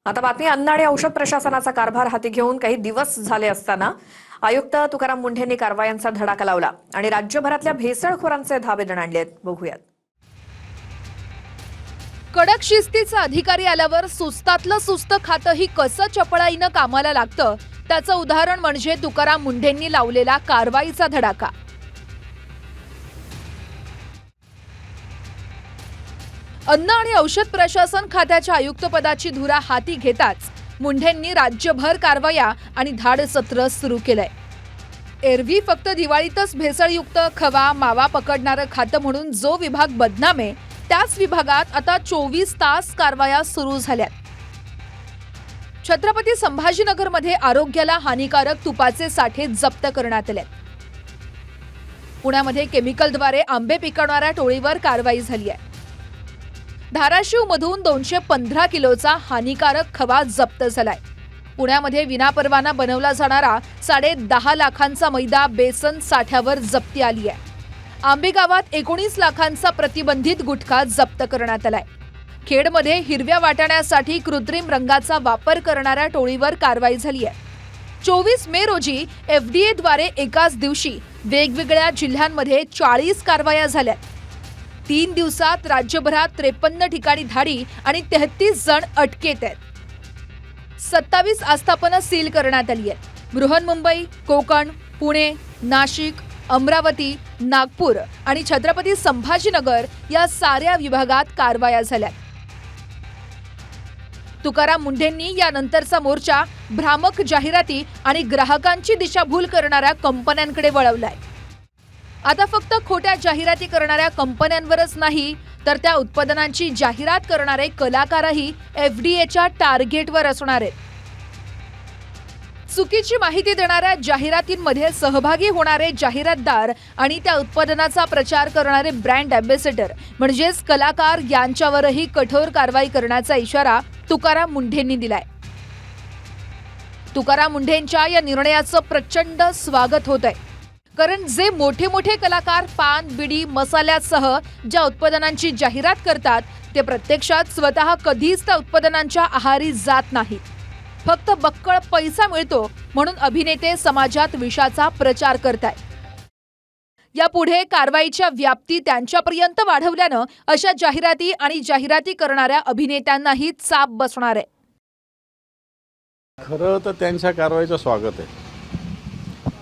आता बातमी अन्न आणि औषध प्रशासनाचा कारभार हाती घेऊन काही दिवस झाले असताना आयुक्त तुकाराम मुंढेंनी कारवायांचा धडाका लावला आणि राज्यभरातल्या भेसळखोरांचे धाबे दणाणलेत. बघूयात. कडक शिस्तीचा अधिकारी आल्यावर सुस्तातलं सुस्त खातंही कसं चपळाईनं कामाला लागतं त्याचं उदाहरण म्हणजे तुकाराम मुंढेंनी लावलेला कारवाईचा धडाका. अन्न आणि औषध प्रशासन खात्याच्या आयुक्तपदाची धुरा हाती घेताच मुंढेंनी राज्यभर कारवाया आणि धाडसत्र सुरू केलंय. एरवी फक्त दिवाळीतच भेसळयुक्त खवा मावा पकडणारं खातं म्हणून जो विभाग बदनामे त्याच विभागात आता 24 तास कारवाया सुरू झाल्यात. छत्रपती संभाजीनगरमध्ये आरोग्याला हानिकारक तुपाचे साठे जप्त करण्यात आले. पुण्यामध्ये केमिकलद्वारे आंबे पिकवणाऱ्या टोळीवर कारवाई झाली आहे. धाराशिवमधून 215 किलोचा हानिकारक खवा जप्त झालाय. पुण्यामध्ये विनापरवाना बनवला जाणारा 10.5 लाखांचा मैदा बेसन साठ्यावर जप्ती आली आहे. आंबेगावात 19 लाखांचा प्रतिबंधित गुटखा जप्त करण्यात आलाय. खेडमध्ये हिरव्या वाटाण्यासाठी कृत्रिम रंगाचा वापर करणाऱ्या टोळीवर कारवाई झाली आहे. 24 मे रोजी FDA द्वारे एकाच दिवशी वेगवेगळ्या जिल्ह्यांमध्ये 40 कारवाया झाल्या. 3 दिवसात राज्यभरात 53 ठिकाणी धाडी आणि 33 जण अटकेत आहेत. 27 आस्थापनं सील करण्यात आली आहेत. बृहन्मुंबई, कोकण, पुणे, नाशिक, अमरावती, नागपूर आणि छत्रपती संभाजीनगर या साऱ्या विभागात कारवाया झाल्या. तुकाराम मुंढेंनी यानंतरचा मोर्चा भ्रामक जाहिराती आणि ग्राहकांची दिशाभूल करणाऱ्या कंपन्यांकडे वळवलाय. आता फक्त खोट्या जाहिराती करणाऱ्या कंपन्यांवरच नाही तर त्या उत्पादनांची जाहिरात करणारे कलाकारही FDAच्या टार्गेटवर असणार आहेत. चुकीची माहिती देणाऱ्या जाहिरातींमध्ये सहभागी होणारे जाहिरातदार आणि त्या उत्पादनाचा प्रचार करणारे ब्रँड अँबॅसेडर म्हणजेच कलाकार यांच्यावरही कठोर कारवाई करण्याचा इशारा तुकाराम मुंढेंनी दिलाय. तुकाराम मुंढेंच्या या निर्णयाचं प्रचंड स्वागत होत आहे. कारण जे मोठे मोठे कलाकार पान, बिडी, मसाल्यासह ज्या उत्पादनांची जाहिरात करतात ते प्रत्यक्षात स्वतः कधीच त्या उत्पादनांच्या आहारी जात नाहीत. फक्त बक्कळ पैसा मिळतो म्हणून अभिनेते समाजात विषाचा प्रचार करतायत. यापुढे कारवाईच्या व्याप्ती त्यांच्यापर्यंत वाढवल्यानं अशा जाहिराती आणि जाहिराती करणाऱ्या अभिनेत्यांनाही चाप बसणार आहे. खरं तर त्यांच्या कारवाईचं स्वागत आहे,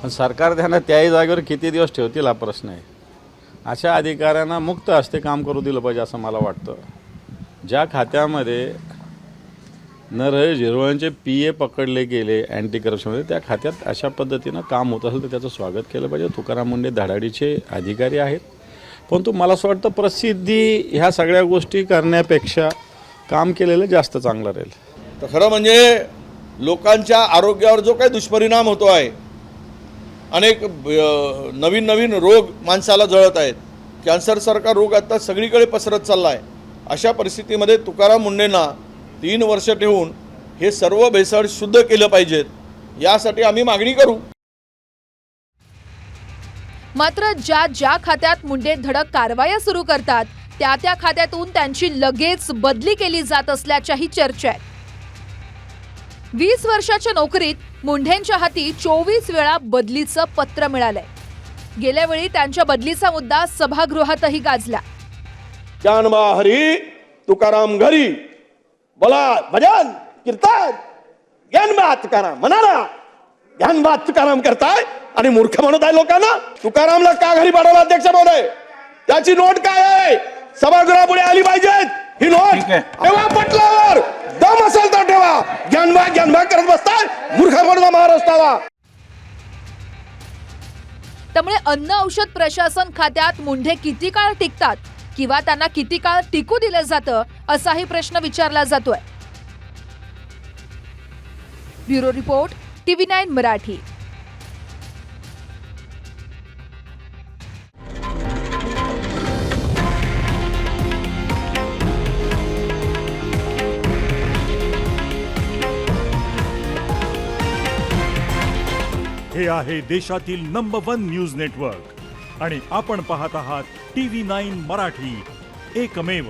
पण सरकार त्यांना त्याही जागेवर किती दिवस ठेवतील हा प्रश्न आहे. अशा अधिकाऱ्यांना मुक्त हस्ते काम करू दिलं पाहिजे असं मला वाटतं. ज्या खात्यामध्ये नरहरी झिरवळांचे PA पकडले गेले अँटी करप्शनमध्ये, त्या खात्यात अशा पद्धतीनं काम होत असेल तर त्याचं स्वागत केलं पाहिजे. तुकाराम मुंढे धडाडीचे अधिकारी आहेत, परंतु मला असं वाटतं प्रसिद्धी ह्या सगळ्या गोष्टी करण्यापेक्षा काम केलेलं जास्त चांगलं राहील. तर खरं म्हणजे लोकांच्या आरोग्यावर जो काही दुष्परिणाम होतो आहे, अनेक नवीन नवीन रोग माणसाला जळत आहेत. कॅन्सरसारखा रोग आता सगळीकडे पसरत चालला आहे. अशा परिस्थितीमध्ये तुकाराम मुंढेंना 3 वर्ष ठेवून हे सर्व भेसळ शुद्ध केलं पाहिजेत, यासाठी आम्ही मागणी करू. मात्र ज्या खात्यात मुंढे धडक कारवाया सुरू करतात त्या खात्यातून त्यांची लगेच बदली केली जात असल्याच्याही चर्चा आहेत. 20 वर्षाच्या नोकरीत मुंढेंच्या हाती 24 वेळा बदलीचं पत्र मिळालंय. गेल्या वेळी त्यांच्या बदलीचा मुद्दा सभागृहातही गाजला. ज्ञानबा हरी तुकाराम घरी, बोला भजन कीर्तन, ज्ञानबा तुकाराम म्हणाला. ज्ञानबा तुकाराम करताय आणि मूर्ख म्हणत आहे लोकांना. तुकारामला का घरी पाठवलं अध्यक्ष महोदय? त्याची नोट काय आहे? सभागृहापुढे आली पाहिजेत ही नोट. तेव्हा पटलावर दम असेल तर ठेवा. ज्ञानबा करत बसताय मूर्ख म्हणून महाराष्ट्राला. त्यामुळे अन्न औषध प्रशासन खात्यात मुंढे किती काळ टिकतात किंवा त्यांना किती काळ टिकू दिलं जातं असाही प्रश्न विचारला जातोय. Bureau report, TV9 Marathi. हे आहे देशातील नंबर 1 न्यूज नेटवर्क आणि आपण पाहत आहात TV9 मराठी, एकमेव.